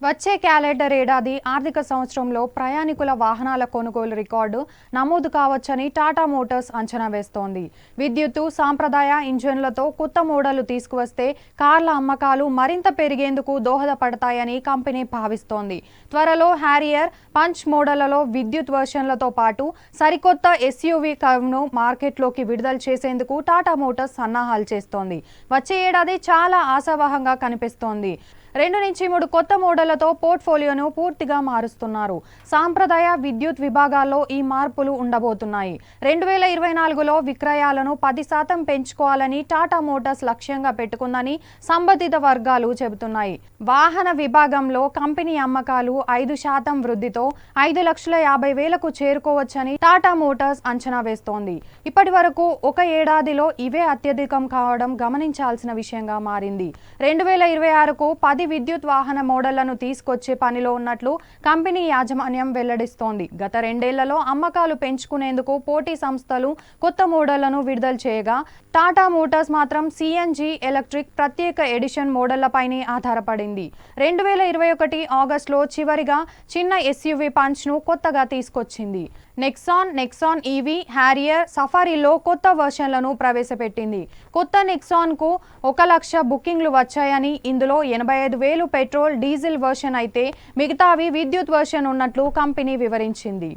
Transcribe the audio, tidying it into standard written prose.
వచ్చే క్యాలెండర్ ఏడాది ఆర్థిక సంవత్సరంలో ప్రయాణికుల వాహనాల కొనుగోలు రికార్డు నమోదు కావచ్చని టాటా మోటార్స్ అంచనా వేస్తోంది. విద్యుత్తు, సాంప్రదాయ ఇంజన్లతో కొత్త మోడళ్లు తీసుకువస్తే కార్ల అమ్మకాలు మరింత పెరిగేందుకు దోహదపడతాయని కంపెనీ భావిస్తోంది. త్వరలో హ్యారియర్, పంచ్ మోడళ్లలో విద్యుత్ వెర్షన్లతో పాటు సరికొత్త ఎస్యూవీ కర్వ్ను మార్కెట్లోకి విడుదల చేసేందుకు టాటా మోటార్స్ సన్నాహాలు చేస్తోంది. వచ్చే ఏడాది చాలా ఆశావహంగా కనిపిస్తోంది. 2 నుంచి 3 కొత్త మోడళ్లతో పోర్ట్ఫోలియోను పూర్తిగా మారుస్తున్నారు. సాంప్రదాయ విద్యుత్ విభాగాల్లో ఈ మార్పులు ఉండబోతున్నాయి. 2024లో విక్రయాలను 10% పెంచుకోవాలని టాటా మోటార్స్ లక్ష్యంగా పెట్టుకుందని సంబంధిత వర్గాలు చెబుతున్నాయి. వాహన విభాగంలో కంపెనీ అమ్మకాలు 5% వృద్ధితో 5,50,000కు చేరుకోవచ్చని టాటా మోటార్స్ అంచనా వేస్తోంది. ఇప్పటి వరకు ఒక ఏడాదిలో ఇవే అత్యధికం కావడం గమనించాల్సిన విషయంగా మారింది. 2026కు 10 విద్యుత్ వాహన మోడళ్లను తీసుకొచ్చే పనిలో ఉన్నట్లు కంపెనీ యాజమాన్యం వెల్లడిస్తోంది. గత 2 ఏళ్లలో అమ్మకాలు పెంచుకునేందుకు పోటీ సంస్థలు కొత్త మోడళ్లను విడుదల చేయగా, టాటా మోటార్స్ మాత్రం సిఎన్జి ఎలక్ట్రిక్ ప్రత్యేక ఎడిషన్ మోడళ్లపైనే ఆధారపడింది. 2021 ఆగస్టులో చివరిగా చిన్న ఎస్యూవీ పంచ్ను కొత్తగా తీసుకొచ్చింది. నెక్సాన్ ఈవీ, హ్యారియర్, సఫారీలో కొత్త వెర్షన్లను ప్రవేశపెట్టింది. కొత్త నెక్సాన్కు 1,00,000 బుకింగ్లు వచ్చాయని, ఇందులో 85,000 పెట్రోల్, డీజిల్ వెర్షన్ అయితే మిగతావి విద్యుత్ వెర్షన్ ఉన్నట్లు కంపెనీ వివరించింది.